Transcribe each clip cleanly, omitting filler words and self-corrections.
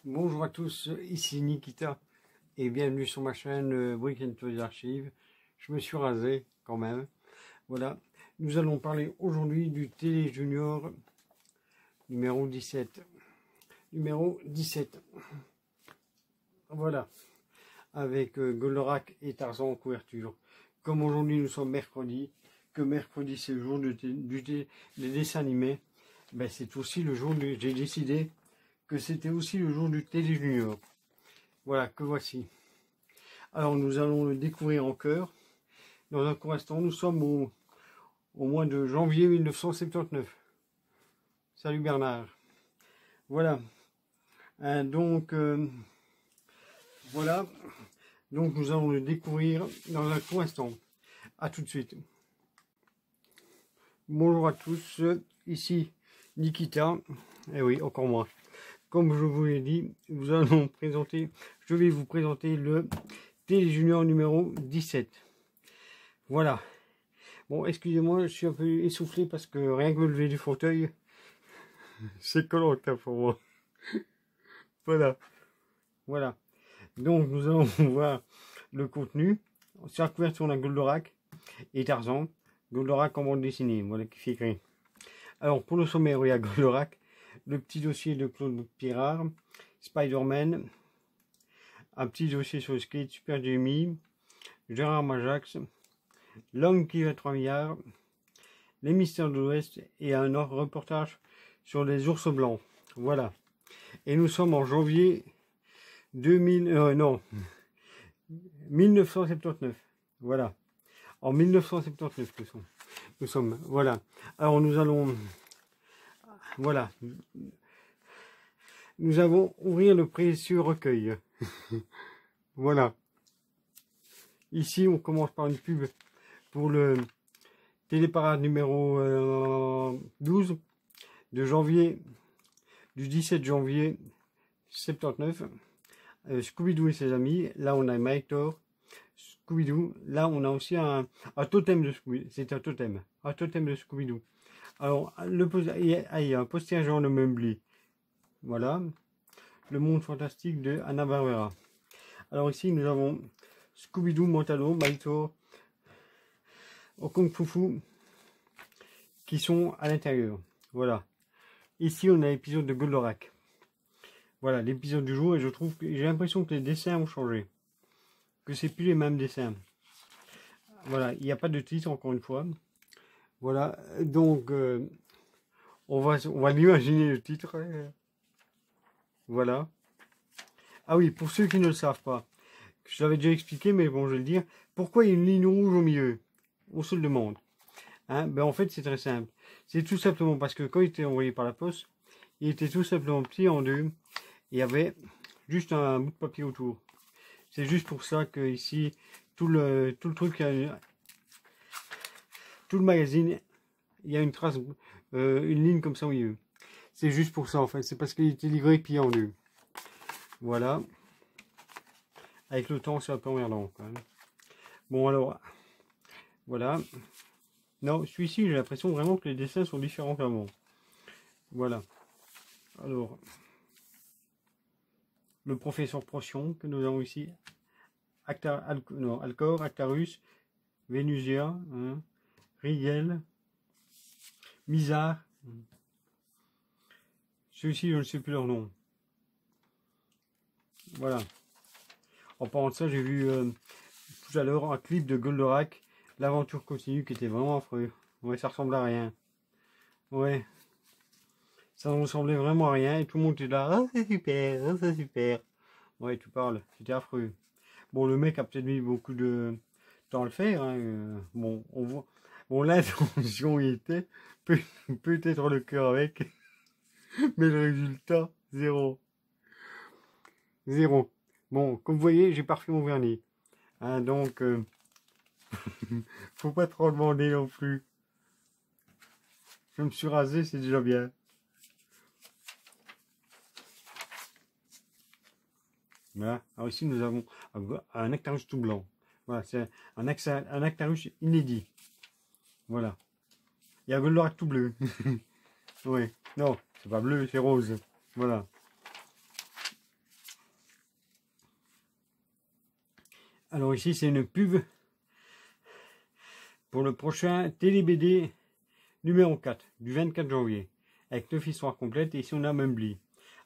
Bonjour à tous, ici Nikita et bienvenue sur ma chaîne Weekend to the Archives. Je me suis rasé quand même. Voilà, nous allons parler aujourd'hui du Télé Junior numéro 17. Numéro 17. Voilà, avec Goldorak et Tarzan en couverture. Comme aujourd'hui nous sommes mercredi, que mercredi c'est le jour des dessins animés, ben c'est aussi le jour j'ai décidé que c'était aussi le jour du Télé Junior. Voilà, que voici. Alors nous allons le découvrir en cœur. Dans un court instant, nous sommes au mois de janvier 1979. Salut Bernard. Voilà. Voilà. Donc nous allons le découvrir dans un court instant. A tout de suite. Bonjour à tous. Ici Nikita. Et oui, encore moi. Comme je vous l'ai dit, je vais vous présenter le Télé Junior numéro 17. Voilà. Bon, excusez-moi, je suis un peu essoufflé parce que rien que me lever du fauteuil, c'est collant pour moi. Voilà. Voilà. Donc, nous allons voir le contenu. Sur la couverture, on a Goldorak et Tarzan. Goldorak en bande dessinée, voilà qui fait écrit. Alors, pour le sommaire, il y a Goldorak, le petit dossier de Claude Pirard, Spider-Man, un petit dossier sur le skate, Super Jamie, Gérard Majax, L'homme qui va 3 milliards, les mystères de l'Ouest et un autre reportage sur les ours blancs. Voilà. Et nous sommes en janvier 1979. Voilà. En 1979 nous sommes. Voilà. Alors nous allons. Voilà. Nous allons ouvrir le précieux recueil. Voilà. Ici on commence par une pub pour le Téléparade numéro 12 de janvier, du 17 janvier 79. Scooby-Doo et ses amis. Là on a Mike Thor, Scooby-Doo. Là on a aussi un totem de Scooby-Doo. C'est un totem de Scooby-Doo. Alors il y a un poster genre de Mumbly. Voilà. Le monde fantastique de Hanna-Barbera. Alors ici nous avons Scooby-Doo, Montalo, Mike Thor, Kung Fu Fu qui sont à l'intérieur. Voilà. Ici on a l'épisode de Goldorak. Voilà l'épisode du jour et je trouve que j'ai l'impression que les dessins ont changé. Que c'est plus les mêmes dessins. Voilà, il n'y a pas de titre encore une fois. Voilà, donc on va l'imaginer le titre. Voilà. Ah oui, pour ceux qui ne le savent pas, je l'avais déjà expliqué, mais bon, je vais le dire. Pourquoi il y a une ligne rouge au milieu? On se le demande. Hein? Ben en fait, c'est très simple. C'est tout simplement parce que quand il était envoyé par la poste, il était tout simplement plié en deux. Il y avait juste un bout de papier autour. C'est juste pour ça que ici, tout le truc, tout le magazine, il y a une trace, une ligne comme ça au milieu. C'est juste pour ça en fait. C'est parce qu'il était livré plié en deux. Voilà. Avec le temps, c'est un peu emmerdant quand même. Bon alors, voilà. Non, celui-ci, j'ai l'impression vraiment que les dessins sont différents qu'avant. Voilà. Alors, le professeur Protion que nous avons ici. Alcor, Actarus, Vénusia, hein, Rigel, Mizar. Ceux-ci, je ne sais plus leur nom. Voilà. En parlant de ça, j'ai vu tout à l'heure un clip de Goldorak, l'aventure continue, qui était vraiment affreux. Ouais, ça ressemble à rien. Ouais. Ça ne ressemblait vraiment à rien et tout le monde était là. Ah, c'est super, ah, c'est super. Ouais, tu parles, c'était affreux. Bon, le mec a peut-être mis beaucoup de temps à le faire. Hein. Bon, on voit. Bon, l'intention y était. Peut-être le cœur avec. Mais le résultat, zéro. Zéro. Bon, comme vous voyez, j'ai pas refait mon vernis. Hein, donc, faut pas trop demander non plus. Je me suis rasé, c'est déjà bien. Voilà. Alors ici, nous avons un Actarus tout blanc. Voilà, c'est un Actarus inédit. Voilà. Il y a un Goldorak tout bleu. Oui. Non, c'est pas bleu, c'est rose. Voilà. Alors ici, c'est une pub pour le prochain Télé-BD numéro 4, du 24 janvier, avec 9 histoires complètes, et ici on a Mumbly.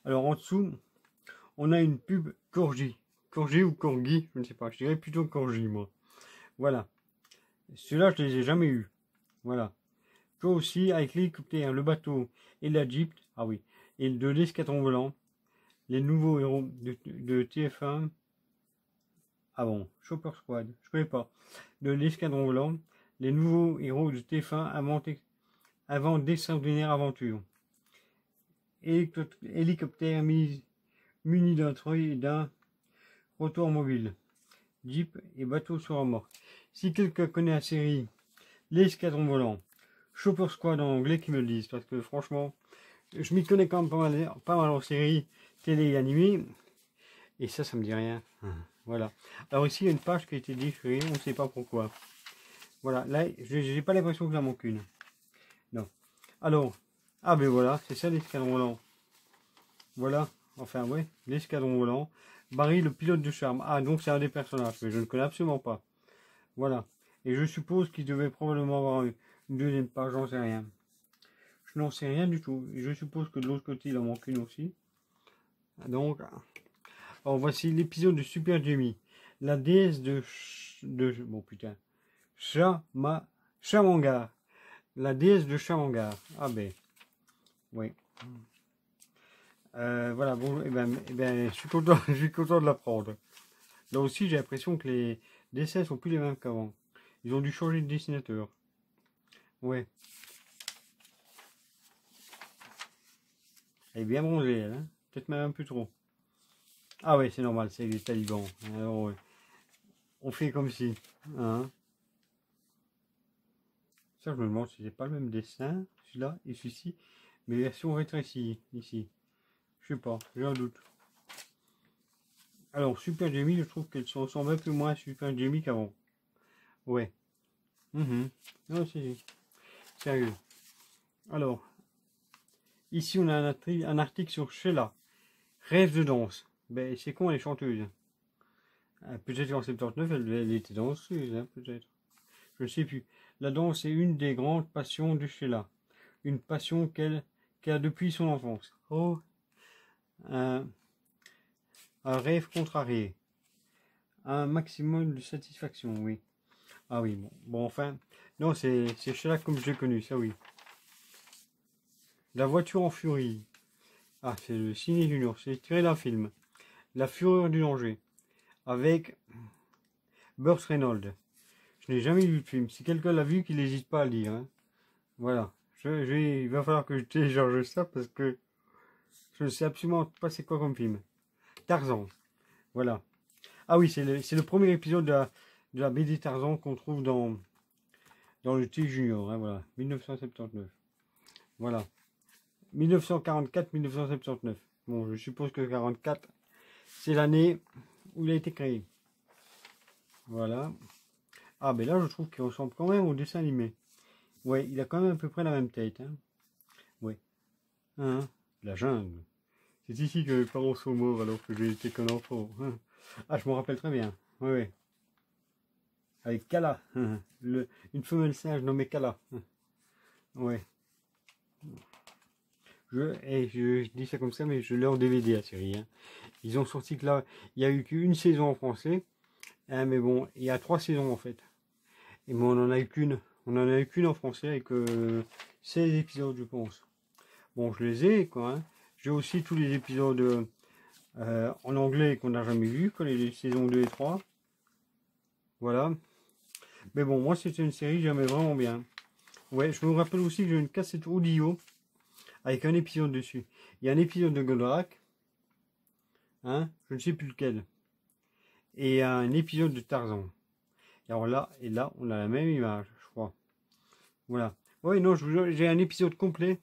Alors en dessous, on a une pub Corgi. Corgi ou Corgi, je ne sais pas, je dirais plutôt Corgi, moi. Voilà. Ceux-là, je les ai jamais eus. Voilà. Toi aussi, avec l'hélicoptère, le bateau et la Jeep, ah oui, et de l'escadron volant, les nouveaux héros de TF1, ah bon, Chopper Squad, je connais pas, de l'escadron volant, les nouveaux héros de TF1 avant d'extraordinaires aventures. Hélicoptère muni d'un treuil et d'un rotor mobile, Jeep et bateau sur remorque. Si quelqu'un connaît la série L'escadron volant, Chopper Squad en anglais, qui me le disent, parce que franchement, je m'y connais quand même pas mal en séries télé et animées, et ça me dit rien. Voilà. Alors ici, il y a une page qui a été déchirée, on ne sait pas pourquoi. Voilà, là, j'ai pas l'impression que j'en manque une. Non. Alors, ah ben voilà, c'est ça l'escadron volant. Voilà, enfin ouais, l'escadron volant. Barry, le pilote de charme. Ah, donc c'est un des personnages, mais je ne connais absolument pas. Voilà. Et je suppose qu'il devait probablement avoir une deuxième page, j'en sais rien. Je n'en sais rien du tout. Et je suppose que de l'autre côté, il en manque une aussi. Donc, alors voici l'épisode de Super Jamie. La déesse de bon putain. Shamangar. La déesse de Shamangar. Ah ben. Oui. Voilà, bon, je suis content, je suis content de l'apprendre. Là aussi, j'ai l'impression que les dessins sont plus les mêmes qu'avant. Ils ont dû changer de dessinateur. Ouais. Elle est bien bronzée, elle, hein. Peut-être même un peu trop. Ah ouais, c'est normal, c'est les talibans. Alors, ouais. On fait comme si. Hein. Ça, je me demande si c'est pas le même dessin, celui-là et celui-ci, mais version rétrécie, ici. Je sais pas, j'ai un doute. Alors, Super Jamie, je trouve qu'elle se ressemble un peu moins à Super Jamie qu'avant. Ouais. Non, c'est sérieux. Alors, ici, on a un article sur Sheila. Rêve de danse. Ben, c'est con, elle est chanteuse. Peut-être qu'en 79, elle était danseuse, hein, peut-être. Je ne sais plus. La danse est une des grandes passions de Sheila. Une passion qu'elle a depuis son enfance. Oh, un rêve contrarié. Un maximum de satisfaction, oui. Ah oui, bon enfin. Non, c'est Sheila comme je l'ai connu, ça oui. La voiture en furie. Ah, c'est le Ciné Junior, c'est tiré d'un film. La fureur du danger. Avec Burt Reynolds. Je n'ai jamais vu le film. Si quelqu'un l'a vu, qu'il n'hésite pas à le dire. Hein. Voilà. Il va falloir que je télécharge ça parce que je ne sais absolument pas c'est quoi comme film. Tarzan. Voilà. Ah oui, c'est le premier épisode de la BD Tarzan qu'on trouve dans le T Junior. Hein, voilà. 1979. Voilà. 1944-1979. Bon, je suppose que 44, c'est l'année où il a été créé. Voilà. Ah, ben là, je trouve qu'il ressemble quand même au dessin animé. Ouais, il a quand même à peu près la même tête. Hein. Ouais. Hein, la jungle. C'est ici que mes parents sont morts alors que j'ai été qu'un enfant. Hein. Ah, je m'en rappelle très bien. Ouais, ouais. Avec Kala. Hein. Une femelle singe nommée Kala. Hein. Ouais. Je dis ça comme ça, mais je l'ai en DVD la série. Hein. Ils ont sorti que là, il n'y a eu qu'une saison en français. Hein, mais bon, il y a 3 saisons en fait. Et bon, on en a eu qu'une. On en a eu qu'une en français avec 16 épisodes, je pense. Bon, je les ai, quoi. Hein. J'ai aussi tous les épisodes en anglais qu'on n'a jamais vu, quoi, les saisons 2 et 3. Voilà. Mais bon, moi, c'était une série que j'aimais vraiment bien. Ouais, je me rappelle aussi que j'ai une cassette audio avec un épisode dessus. Il y a un épisode de Goldorak. Hein, je ne sais plus lequel. Et un épisode de Tarzan. Et alors là, on a la même image, je crois. Voilà. Ouais, non, j'ai un épisode complet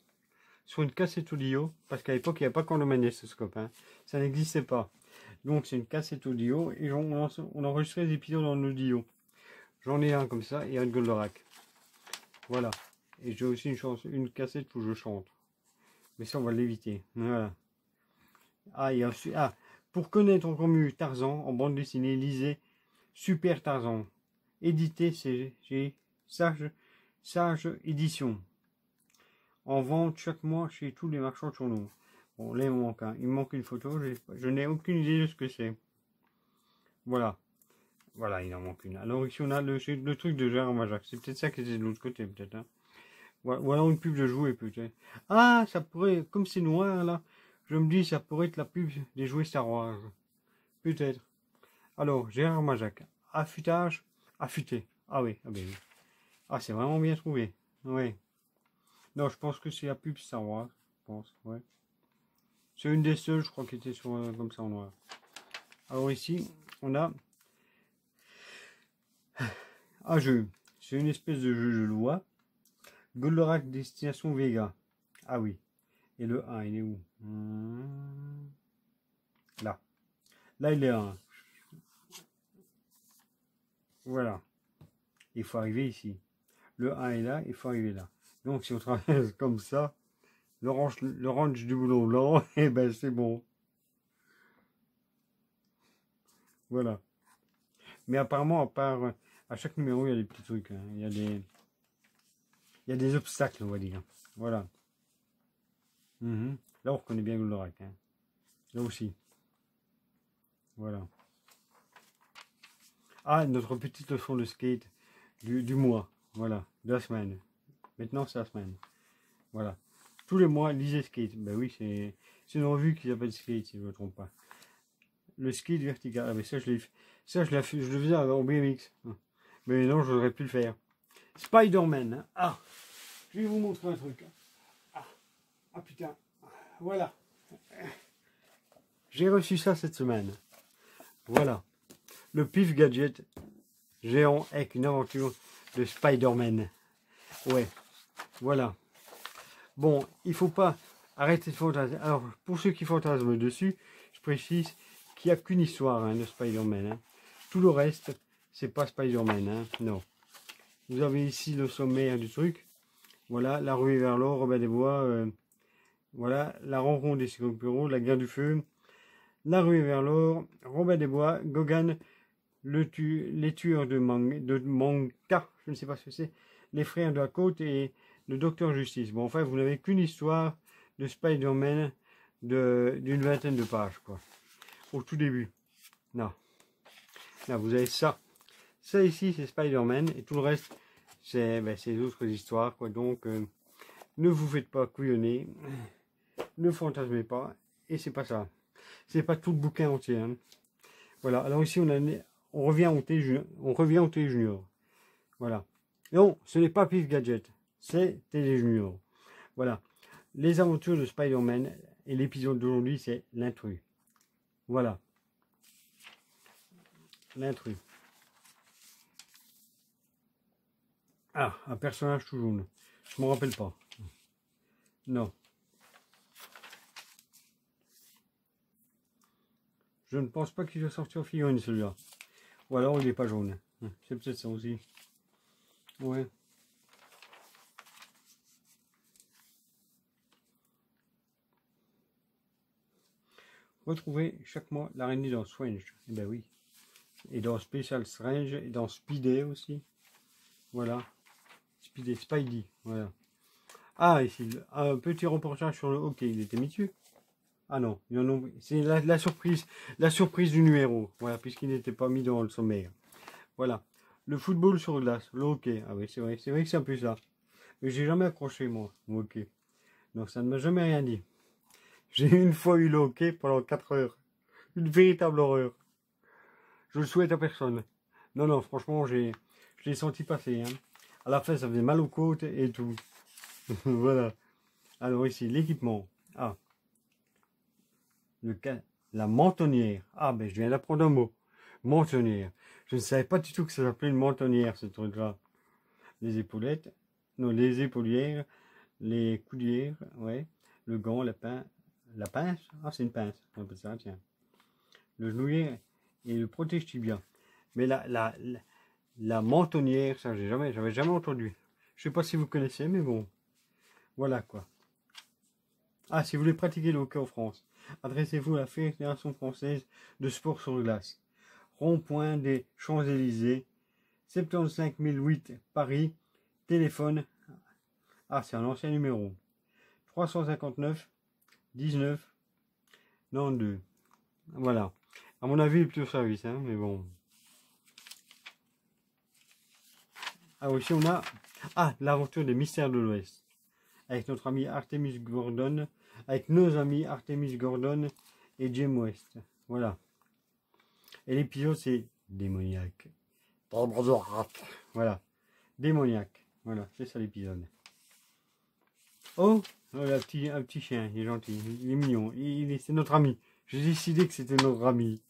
sur une cassette audio, parce qu'à l'époque, il n'y avait pas encore le magnétoscope. Hein. Ça n'existait pas. Donc, c'est une cassette audio, et on enregistrait des épisodes en audio. J'en ai un comme ça, et un de Goldorak. Voilà. Et j'ai aussi une cassette où je chante. Mais ça, on va l'éviter. Voilà. Ah, il y a aussi... Ah, pour connaître encore mieux Tarzan, en bande dessinée, lisez Super Tarzan. Édité chez Sage Édition. En vente chaque mois chez tous les marchands de journaux. Bon, là, il me manque un. Il me manque une photo. Je n'ai aucune idée de ce que c'est. Voilà. Voilà, il en manque une. Alors ici, on a le truc de Gérard Majac. C'est peut-être ça qui était de l'autre côté, peut-être. Hein. Ou alors une pub de jouets, peut-être. Ah, ça pourrait, comme c'est noir, là, je me dis, ça pourrait être la pub des jouets Star Wars. Peut-être. Alors, Gérard Majac. Affûtage. Affûté. Ah oui, ah ben oui. Ah, c'est vraiment bien trouvé. Oui. Non, je pense que c'est la pub Star Wars. Je pense, ouais. C'est une des seules, je crois, qui était sur, comme ça en noir. Alors ici, on a un jeu. C'est une espèce de jeu de loi. Goldorak Destination Vega. Ah oui. Et le 1, il est où? Là. Là, il est 1. Voilà. Il faut arriver ici. Le 1 est là, il faut arriver là. Donc, si on traverse comme ça, l'orange du boulot blanc, et ben c'est bon. Voilà. Mais apparemment, à chaque numéro, il y a des petits trucs. Hein. Il y a des obstacles, on va dire. Voilà. Là, on reconnaît bien Goldorak. Hein. Là aussi. Voilà. Ah, notre petite leçon de skate du mois. Voilà. De la semaine. Maintenant, c'est la semaine. Voilà. Tous les mois, lisez skate. Ben oui, c'est une revue qui s'appelle Skate, si je ne me trompe pas. Le skate vertical. Ah, mais ça, je l'ai fait. Ça, je le faisais en BMX. Mais non, j'aurais pu le faire. Spider-Man. Hein. Ah, je vais vous montrer un truc. Ah putain. Voilà. J'ai reçu ça cette semaine. Voilà. Le Pif Gadget géant avec une aventure de Spider-Man. Ouais. Voilà. Bon, il faut pas arrêter de fantasmer. Alors, pour ceux qui fantasment dessus, je précise qu'il n'y a qu'une histoire hein, de Spider-Man. Hein. Tout le reste, c'est pas Spider-Man. Hein. Non. Vous avez ici le sommaire du truc. Voilà, la ruée vers l'or, Robin des Bois. Voilà, la rencontre des Scorpions, la guerre du feu. La ruée vers l'or, Robin des Bois, Gogan, les tueurs de Manka, je ne sais pas ce que c'est, les frères de la côte et le docteur Justice. Bon, enfin, vous n'avez qu'une histoire de Spider-Man d'une vingtaine de pages, quoi. Au tout début. Non. Là, vous avez ça. Ça ici, c'est Spider-Man et tout le reste, c'est d'autres histoires, quoi. Donc, ne vous faites pas couillonner. Ne fantasmez pas. Et c'est pas ça. C'est pas tout le bouquin entier. Hein. Voilà. Alors ici, on revient au T Junior. Voilà. Non, ce n'est pas Pif Gadget. C'est Télé Junior. Voilà. Les aventures de Spider-Man. Et l'épisode d'aujourd'hui, c'est l'intrus. Voilà. L'intrus. Ah, un personnage tout jaune. Je ne me rappelle pas. Non. Je ne pense pas qu'il va sortir en figurine celui-là. Ou alors il n'est pas jaune. C'est peut-être ça aussi. Ouais. Retrouvez chaque mois l'araignée dans Strange. Eh ben oui. Et dans Special Strange. Et dans Speedy aussi. Voilà. Spidey. Voilà. Ah, ici. Un petit reportage sur le hockey. Il était mieux. Ah non. C'est la surprise. La surprise du numéro. Voilà. Puisqu'il n'était pas mis dans le sommaire. Voilà. Le football sur glace. Le hockey. Ah oui, c'est vrai. C'est vrai que c'est un peu ça. Mais j'ai jamais accroché, moi, au hockey. Donc ça ne m'a jamais rien dit. J'ai une fois eu le hockey pendant 4 heures. Une véritable horreur. Je le souhaite à personne. Non, non, franchement, je l'ai senti passer. Hein. À la fin, ça faisait mal aux côtes et tout. Voilà. Alors ici, l'équipement. Ah. La mentonnière. Ah, ben je viens d'apprendre un mot. Mentonnière. Je ne savais pas du tout que ça s'appelait une mentonnière, ce truc-là. Les épaulettes. Non, les épaulières. Les coudières. Ouais. Le gant, la pince. Ah, c'est une pince. On appelle ça, tiens. Le genouiller et le protège-tibia. Mais la mentonnière, ça, j'avais jamais entendu. Je sais pas si vous connaissez, mais bon. Voilà, quoi. Ah, si vous voulez pratiquer le hockey en France, adressez-vous à la Fédération française de sport sur glace. rond-point des Champs-Élysées, 75 008 Paris, téléphone, ah c'est un ancien numéro, 359 19 92. Voilà. À mon avis, il est plus au service, hein, mais bon. Ah, aussi, on a l'aventure des mystères de l'Ouest. Avec notre ami Artemis Gordon, avec nos amis Artemis Gordon et James West. Voilà. Et l'épisode, c'est démoniaque. Voilà. Démoniaque. Voilà, c'est ça l'épisode. Oh, un petit chien, il est gentil, il est mignon. C'est notre ami. J'ai décidé que c'était notre ami.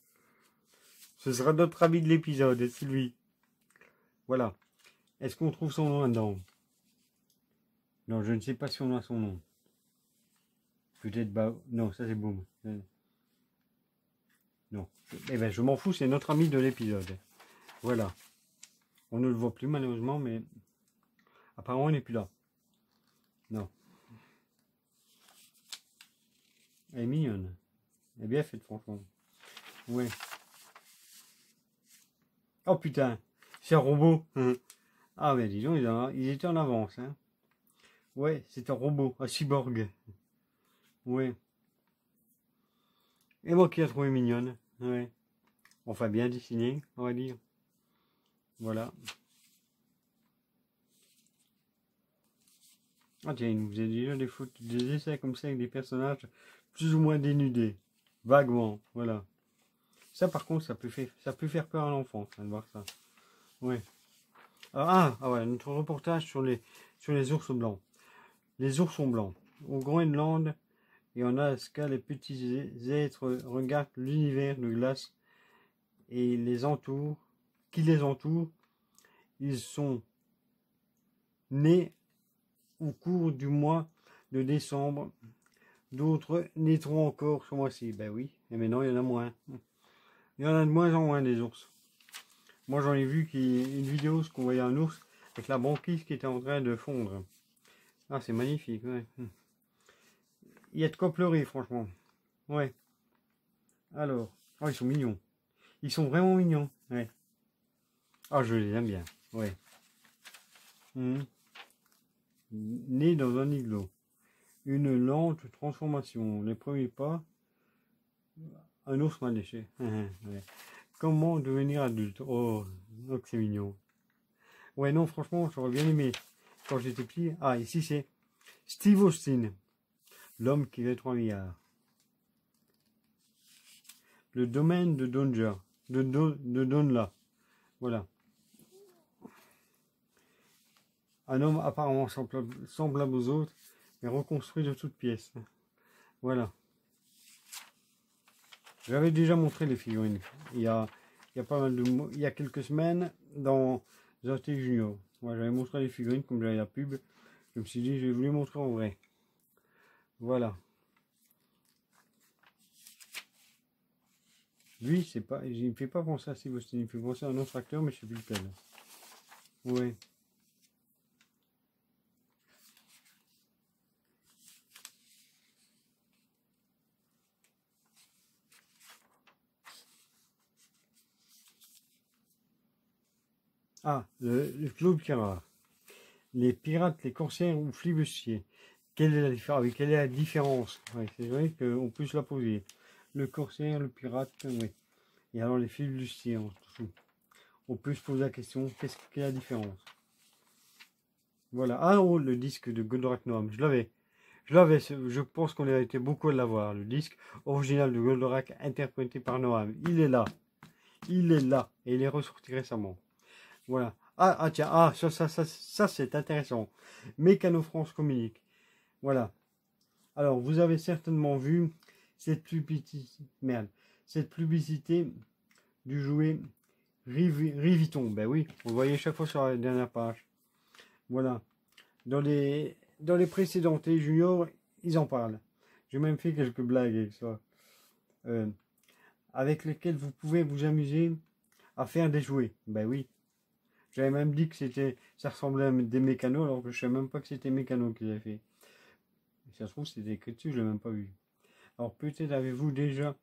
Ce sera notre ami de l'épisode, c'est lui. Voilà. Est-ce qu'on trouve son nom là-dedans? Non, je ne sais pas si on a son nom. Peut-être bah non, ça c'est Boom. Non. Eh ben je m'en fous, c'est notre ami de l'épisode. Voilà. On ne le voit plus malheureusement, mais apparemment il n'est plus là. Non. Elle est mignonne. Elle est bien faite franchement. Ouais. Oh putain, c'est un robot. Ah mais dis donc, ils étaient en avance. Hein. Ouais, c'est un robot, un cyborg. Ouais. Et moi qui a trouvé mignonne. Ouais. Enfin bien dessiné, on va dire. Voilà. Ah tiens, il nous faisait déjà des photos, des essais comme ça avec des personnages plus ou moins dénudés. Vaguement, voilà. Ça par contre, ça peut faire peur à l'enfant, de voir ça. Ouais. Ouais, notre reportage sur les ours blancs. Les oursons blancs. Au Groenland et en Alaska, les petits êtres regardent l'univers de glace et qui les entoure. Ils sont nés au cours du mois de décembre. D'autres naîtront encore ce mois-ci. Ben oui, et maintenant il y en a moins. Il y en a de moins en moins des ours. Moi j'en ai vu une vidéo, ce qu'on voyait un ours avec la banquise qui était en train de fondre. Ah c'est magnifique, ouais. Il y a de quoi pleurer franchement. Ouais. Alors, oh ils sont mignons. Ils sont vraiment mignons. Ouais. Ah je les aime bien. Ouais. Né dans un igloo. Une lente transformation. Les premiers pas. Un ours m'a léché. Ouais. Comment devenir adulte? Oh, donc c'est mignon. Ouais, non, franchement, j'aurais bien aimé quand j'étais petit. Ah, ici c'est Steve Austin, l'homme qui fait 3 milliards. Le domaine de Donja, de Donla. Voilà. Un homme apparemment semblable aux autres, mais reconstruit de toutes pièces. Voilà. J'avais déjà montré les figurines. Il y a pas mal il y a quelques semaines dans ZT Junior. Moi, j'avais montré les figurines comme j'avais la pub. Je me suis dit, je vais vous les montrer en vrai. Voilà. Lui, c'est pas, il ne fait pas penser à Steve Austin, il me fait penser à un autre acteur, mais je sais plus lequel. Ouais. Ah, le Claude Pierrard. Les pirates, les corsaires ou flibustiers. Quelle est la différence? Quelle est la différence? Ouais, c'est vrai qu'on peut se la poser. Le corsaire, le pirate, oui. Et alors les flibustiers, on peut se poser la question, quelle est la différence? Voilà. Ah oh, le disque de Goldorak Noam, je l'avais. Je pense qu'on a été beaucoup à l'avoir. Le disque original de Goldorak interprété par Noam. Il est là. Il est là. Et il est ressorti récemment. Voilà. Tiens, ça c'est intéressant. Mécano France communique. Voilà. Alors, vous avez certainement vu cette publicité du jouet Riviton. Ben oui, on le voyait chaque fois sur la dernière page. Voilà. Dans les précédentes juniors, ils en parlent. J'ai même fait quelques blagues avec ça. Avec lesquels vous pouvez vous amuser à faire des jouets. Ben oui. J'avais même dit que ça ressemblait à des mécanos, alors que je ne savais même pas que c'était mécanos qu'ils avaient fait. Si ça se trouve, c'était écrit dessus, je ne l'ai même pas vu. Alors peut-être avez-vous déjà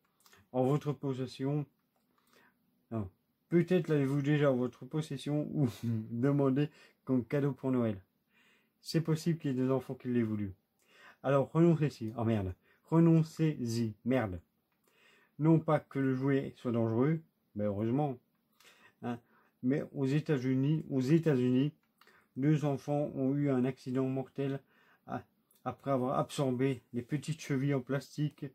en votre possession Non. Peut-être l'avez-vous déjà en votre possession ou demandé comme cadeau pour Noël. C'est possible qu'il y ait des enfants qui l'aient voulu. Alors renoncez-y. Oh merde. Renoncez-y. Merde. Non pas que le jouet soit dangereux, mais heureusement. Hein, mais aux États-Unis, 2 enfants ont eu un accident mortel après avoir absorbé les petites chevilles en plastique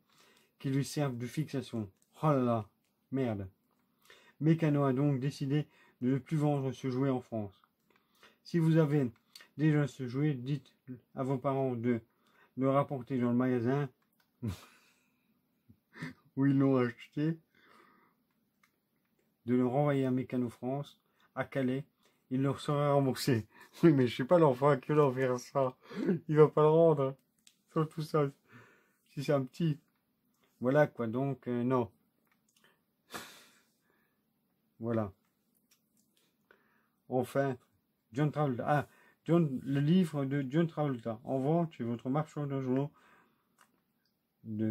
qui lui servent de fixation. Oh là là, merde. Mécano a donc décidé de ne plus vendre ce jouet en France. Si vous avez déjà ce jouet, dites à vos parents de le rapporter dans le magasin où ils l'ont acheté, de le renvoyer à Mécano France, à Calais, il leur sera remboursé. Oui, mais je sais pas l'enfant à qui leur faire ça. Il va pas le rendre. Surtout ça. Si c'est un petit. Voilà quoi, donc non. Voilà. Enfin, John Travolta. Ah, le livre de John Travolta. En vente chez votre marchand de journaux.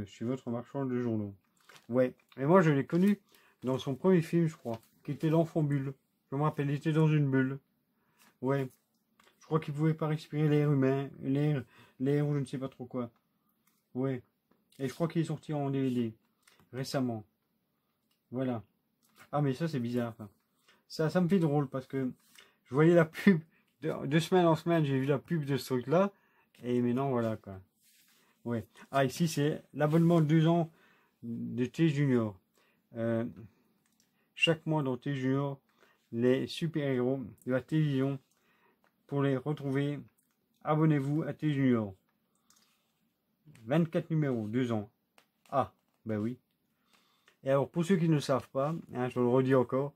Chez votre marchand de journaux. Ouais. Et moi, je l'ai connu dans son premier film, je crois, qui était l'enfant bulle. Je me rappelle, il était dans une bulle. Ouais. Je crois qu'il pouvait pas respirer l'air humain, l'air ou je ne sais pas trop quoi. Ouais. Et je crois qu'il est sorti en DVD récemment. Voilà. Ah mais ça c'est bizarre. Ça me fait drôle parce que je voyais la pub de semaine en semaine, j'ai vu la pub de ce truc là et maintenant voilà quoi. Ouais. Ah ici c'est l'abonnement de 2 ans de T Junior. Chaque mois dans T Junior, les super-héros de la télévision, pour les retrouver, abonnez-vous à T Junior. 24 numéros, 2 ans. Ah, ben oui. Et alors, pour ceux qui ne le savent pas, hein, je le redis encore,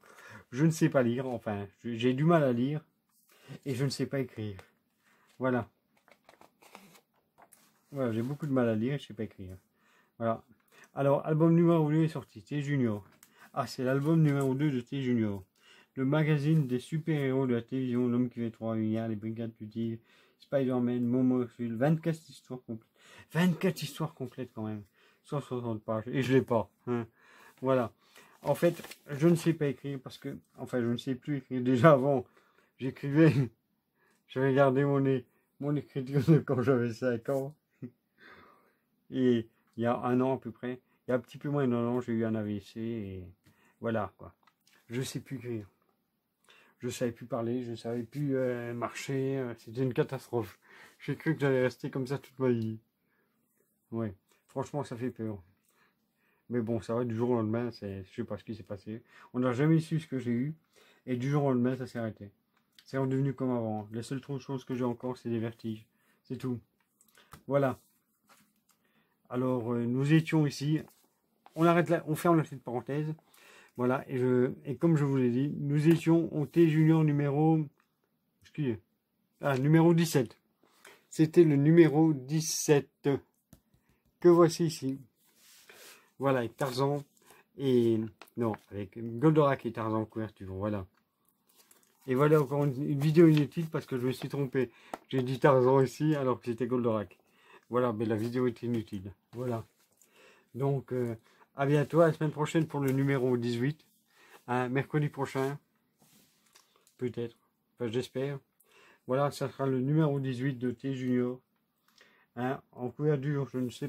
je ne sais pas lire, enfin, j'ai du mal à lire, et je ne sais pas écrire. Voilà. Voilà, j'ai beaucoup de mal à lire et je ne sais pas écrire. Voilà. Alors, album numéro 2 est sorti, T Junior. Ah, c'est l'album numéro 2 de T Junior. Le magazine des super-héros de la télévision, L'homme qui fait 3 milliards, les Brigades du Tigre, Spider-Man, Momo, 24 histoires complètes. 24 histoires complètes quand même. 160 pages. Et je l'ai pas. Hein. Voilà. En fait, je ne sais pas écrire parce que, enfin, je ne sais plus écrire. Déjà avant, j'écrivais, j'avais gardé mon écriture de quand j'avais 5 ans. Et il y a 1 an à peu près, il y a un petit peu moins d'1 an, j'ai eu un AVC et voilà quoi. Je sais plus écrire. Je savais plus parler, je savais plus marcher. C'était une catastrophe. J'ai cru que j'allais rester comme ça toute ma vie. Ouais, franchement, ça fait peur. Mais bon, ça va, du jour au lendemain, je sais pas ce qui s'est passé. On n'a jamais su ce que j'ai eu. Et du jour au lendemain, ça s'est arrêté. C'est redevenu comme avant. La seule chose que j'ai encore, c'est des vertiges. C'est tout. Voilà. Alors, nous étions ici. On arrête là, on ferme la petite parenthèse. Voilà, et comme je vous l'ai dit, nous étions au T Junior numéro... numéro 17. C'était le numéro 17 que voici ici. Voilà, avec Tarzan et... Non, avec Goldorak et Tarzan en couverture, voilà. Et voilà encore une vidéo inutile parce que je me suis trompé. J'ai dit Tarzan ici alors que c'était Goldorak. Voilà, mais la vidéo est inutile. Voilà. Donc, à bientôt, à la semaine prochaine pour le numéro 18. Mercredi prochain. Peut-être. Enfin, j'espère. Voilà, ça sera le numéro 18 de T Junior. En couverture, je ne sais pas.